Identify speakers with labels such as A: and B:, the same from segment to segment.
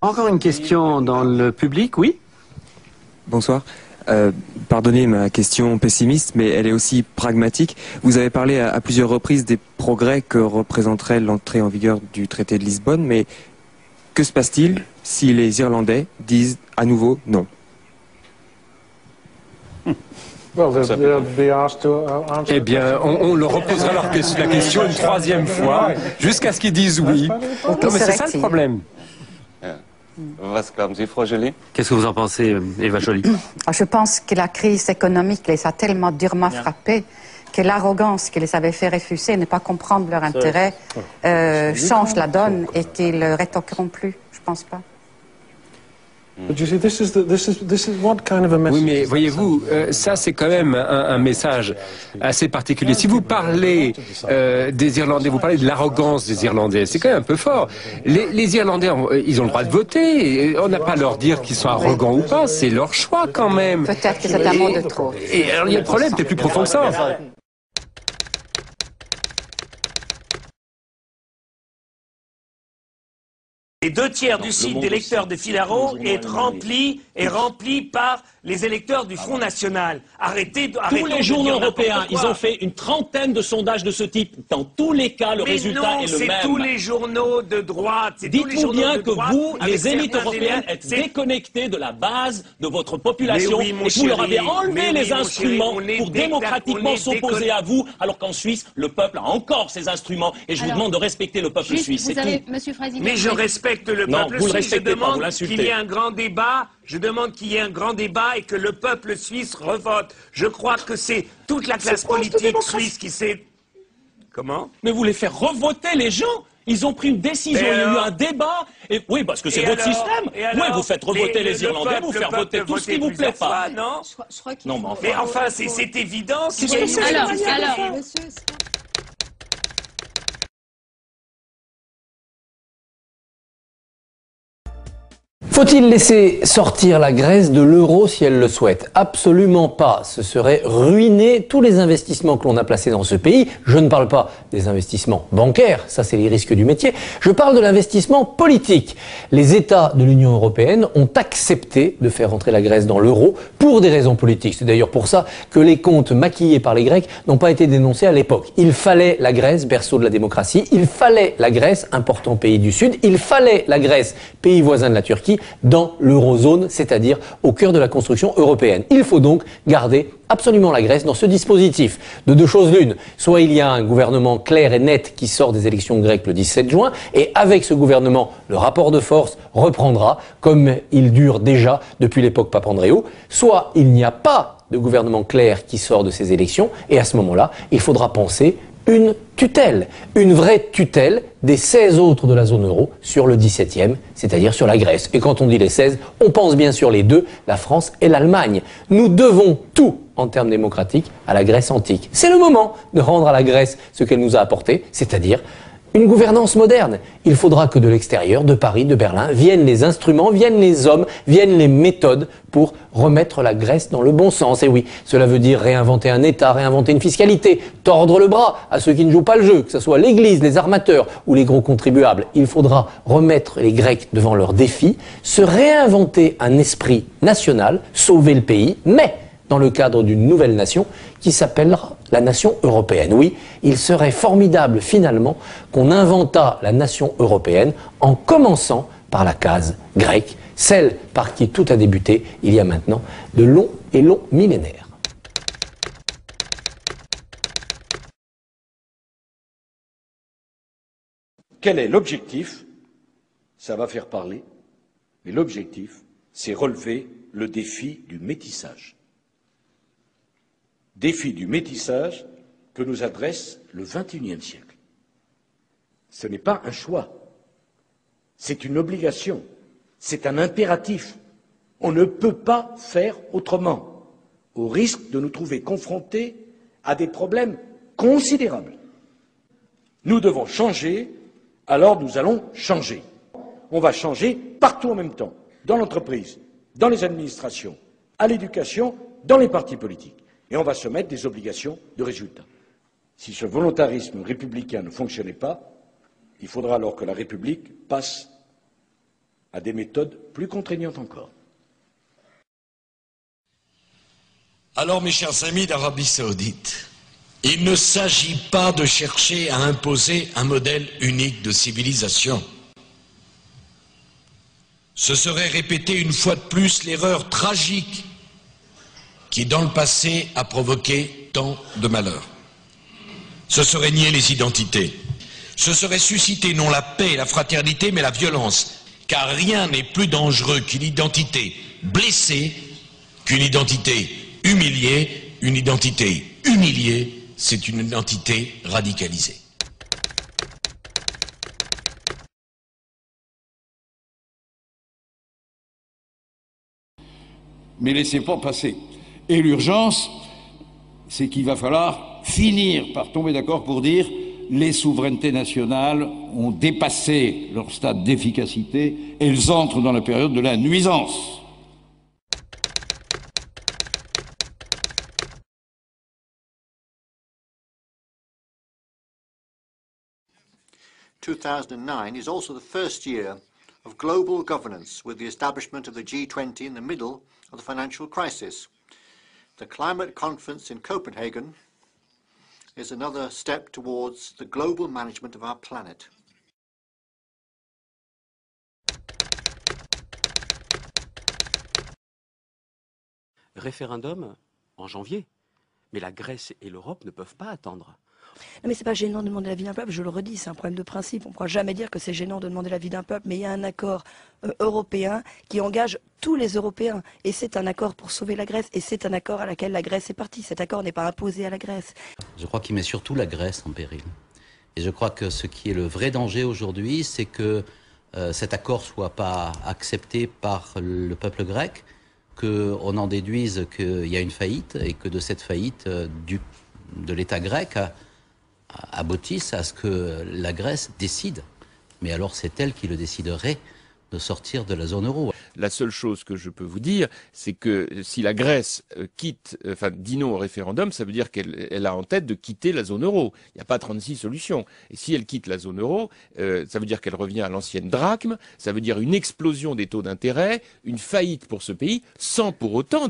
A: Encore une question dans le public, oui?
B: Bonsoir. Pardonnez ma question pessimiste, mais elle est aussi pragmatique. Vous avez parlé à plusieurs reprises des progrès que représenterait l'entrée en vigueur du traité de Lisbonne, mais que se passe-t-il si les Irlandais disent à nouveau non?
C: Eh bien, on leur reposera la question une troisième fois, jusqu'à ce qu'ils disent oui. Non, mais c'est ça le problème.
A: Qu'est-ce que vous en pensez, Eva Joly?
D: Je pense que la crise économique les a tellement durement frappés que l'arrogance qui les avait fait refuser, ne pas comprendre leur intérêt, change la donne et qu'ils ne rétoqueront plus. Je ne pense pas.
C: Oui, mais voyez-vous, ça c'est quand même un message assez particulier. Si vous parlez des Irlandais, vous parlez de l'arrogance des Irlandais, c'est quand même un peu fort. Les Irlandais, ils ont le droit de voter, on n'a pas à leur dire qu'ils sont arrogants ou pas, c'est leur choix quand même.
D: Peut-être que c'est un mot de trop.
C: Et alors il y a le problème qui est plus profond que ça.
E: Les 2/3 du site d'électeurs de Figaro est rempli par les électeurs du Front National.
F: Tous les journaux européens, ils ont fait une trentaine de sondages de ce type. Dans tous les cas, le résultat est le même.
E: C'est tous les journaux de droite.
F: Dites-vous bien que vous, les élites européennes, êtes déconnectés de la base de votre population et que vous leur avez enlevé les instruments pour démocratiquement s'opposer à vous, alors qu'en Suisse, le peuple a encore ses instruments. Et je vous demande de respecter le peuple suisse. C'est tout.
E: Mais je respecte le peuple
F: vous le
E: suisse.
F: respectez
E: Je
F: pas, vous
E: demande
F: l'insultez.
E: qu'il y ait un grand débat. Je demande qu'il y ait un grand débat et que le peuple suisse revote. Je crois que c'est toute la classe politique suisse qui s'est... Comment?
F: Mais vous les faites revoter les gens. Ils ont pris une décision, il y a eu un débat. Et, oui, parce que c'est votre système. Oui, vous faites revoter les Irlandais, vous faites voter tout ce qui ne vous plaît pas.
E: Non,
G: Je crois
F: Non,
E: mais enfin, c'est évident.
G: Alors,
H: Faut-il laisser sortir la Grèce de l'euro si elle le souhaite? Absolument pas. Ce serait ruiner tous les investissements que l'on a placés dans ce pays. Je ne parle pas des investissements bancaires, ça c'est les risques du métier. Je parle de l'investissement politique. Les États de l'Union européenne ont accepté de faire entrer la Grèce dans l'euro pour des raisons politiques. C'est d'ailleurs pour ça que les comptes maquillés par les Grecs n'ont pas été dénoncés à l'époque. Il fallait la Grèce, berceau de la démocratie. Il fallait la Grèce, important pays du Sud. Il fallait la Grèce, pays voisin de la Turquie, dans l'eurozone, c'est-à-dire au cœur de la construction européenne. Il faut donc garder absolument la Grèce dans ce dispositif. De deux choses l'une, soit il y a un gouvernement clair et net qui sort des élections grecques le 17 juin, et avec ce gouvernement, le rapport de force reprendra, comme il dure déjà depuis l'époque Papandréou, soit il n'y a pas de gouvernement clair qui sort de ces élections, et à ce moment-là, il faudra penser une tutelle, une vraie tutelle des 16 autres de la zone euro sur le 17e, c'est-à-dire sur la Grèce. Et quand on dit les 16, on pense bien sûr les deux, la France et l'Allemagne. Nous devons tout, en termes démocratiques, à la Grèce antique. C'est le moment de rendre à la Grèce ce qu'elle nous a apporté, c'est-à-dire une gouvernance moderne. Il faudra que de l'extérieur, de Paris, de Berlin, viennent les instruments, viennent les hommes, viennent les méthodes pour remettre la Grèce dans le bon sens. Et oui, cela veut dire réinventer un État, réinventer une fiscalité, tordre le bras à ceux qui ne jouent pas le jeu, que ce soit l'Église, les armateurs ou les gros contribuables. Il faudra remettre les Grecs devant leurs défis, se réinventer un esprit national, sauver le pays, mais dans le cadre d'une nouvelle nation qui s'appellera la nation européenne. Oui, il serait formidable finalement qu'on inventât la nation européenne en commençant par la case grecque, celle par qui tout a débuté il y a maintenant de longs et longs millénaires.
I: Quel est l'objectif? Ça va faire parler, mais l'objectif, c'est relever le défi du métissage. Défi du métissage que nous adresse le XXIe siècle. Ce n'est pas un choix, c'est une obligation, c'est un impératif. On ne peut pas faire autrement, au risque de nous trouver confrontés à des problèmes considérables. Nous devons changer, alors nous allons changer. On va changer partout en même temps, dans l'entreprise, dans les administrations, à l'éducation, dans les partis politiques. Et on va se mettre des obligations de résultat. Si ce volontarisme républicain ne fonctionnait pas, il faudra alors que la République passe à des méthodes plus contraignantes encore.
J: Alors, mes chers amis d'Arabie Saoudite, il ne s'agit pas de chercher à imposer un modèle unique de civilisation. Ce serait répéter une fois de plus l'erreur tragique qui, dans le passé, a provoqué tant de malheurs. Ce serait nier les identités. Ce serait susciter non la paix et la fraternité, mais la violence. Car rien n'est plus dangereux qu'une identité blessée, qu'une identité humiliée. Une identité humiliée, c'est une identité radicalisée.
K: Mais laissez pas passer. Et l'urgence, c'est qu'il va falloir finir par tomber d'accord pour dire les souverainetés nationales ont dépassé leur stade d'efficacité, elles entrent dans la période de la nuisance.
L: « 2009 is also the first year of global governance with the establishment of the G20 in the middle of the financial crisis. The climate conference in Copenhagen is another step towards the global management of our planet.
A: Référendum en janvier, mais la Grèce et l'Europe ne peuvent pas attendre.
M: Non mais c'est pas gênant de demander l'avis d'un peuple, je le redis, c'est un problème de principe. On ne pourra jamais dire que c'est gênant de demander l'avis d'un peuple, mais il y a un accord européen qui engage tous les Européens. Et c'est un accord pour sauver la Grèce, et c'est un accord à laquelle la Grèce est partie. Cet accord n'est pas imposé à la Grèce.
N: Je crois qu'il met surtout la Grèce en péril. Et je crois que ce qui est le vrai danger aujourd'hui, c'est que cet accord soit pas accepté par le peuple grec, qu'on en déduise qu'il y a une faillite, et que de cette faillite de l'État grec aboutisse à ce que la Grèce décide. Mais alors c'est elle qui le déciderait de sortir de la zone euro.
O: La seule chose que je peux vous dire, c'est que si la Grèce dit non au référendum, ça veut dire qu'elle a en tête de quitter la zone euro. Il n'y a pas 36 solutions. Et si elle quitte la zone euro, ça veut dire qu'elle revient à l'ancienne drachme, ça veut dire une explosion des taux d'intérêt, une faillite pour ce pays, sans pour autant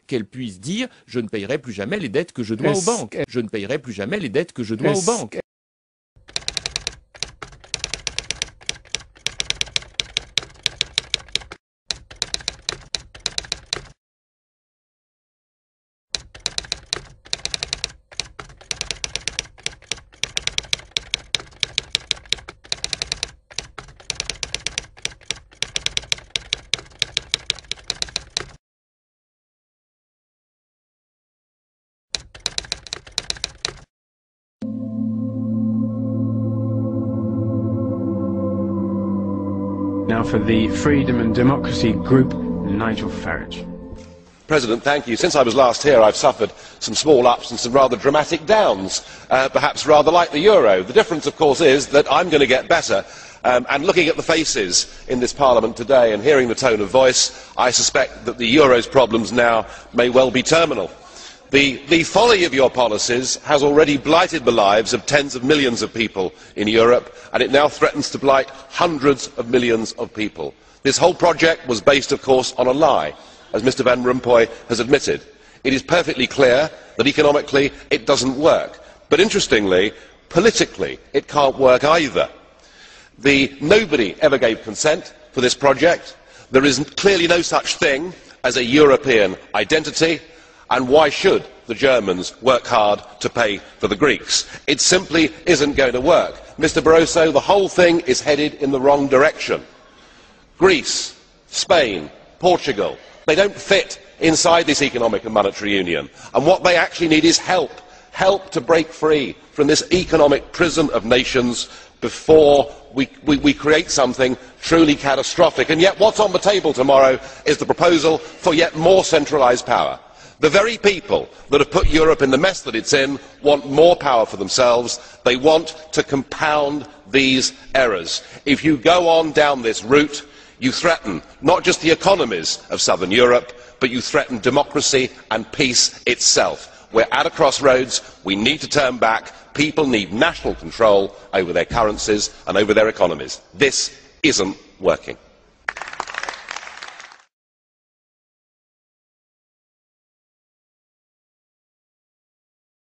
O: qu'elle puisse dire « je ne payerai plus jamais les dettes que je dois aux banques ». Je ne payerai plus jamais les dettes que je dois aux banques.
P: Now for the Freedom and Democracy Group, Nigel Farage.
Q: President, thank you. Since I was last here, I've suffered some small ups and some rather dramatic downs, perhaps rather like the euro. The difference, of course, is that I'm going to get better. And looking at the faces in this Parliament today and hearing the tone of voice, I suspect that the euro's problems now may well be terminal. The folly of your policies has already blighted the lives of tens of millions of people in Europe, and it now threatens to blight hundreds of millions of people. This whole project was based, of course, on a lie, as Mr Van Rompuy has admitted. It is perfectly clear that economically it doesn't work. But interestingly, politically, it can't work either. Nobody ever gave consent for this project. There is clearly no such thing as a European identity. And why should the Germans work hard to pay for the Greeks? It simply isn't going to work. Mr Barroso, the whole thing is headed in the wrong direction. Greece, Spain, Portugal, they don't fit inside this economic and monetary union. And what they actually need is help. Help to break free from this economic prison of nations before we create something truly catastrophic. And yet what's on the table tomorrow is the proposal for yet more centralised power. The very people that have put Europe in the mess that it's in want more power for themselves. They want to compound these errors. If you go on down this route, you threaten not just the economies of southern Europe, but you threaten democracy and peace itself. We're at a crossroads. We need to turn back. People need national control over their currencies and over their economies. This isn't working.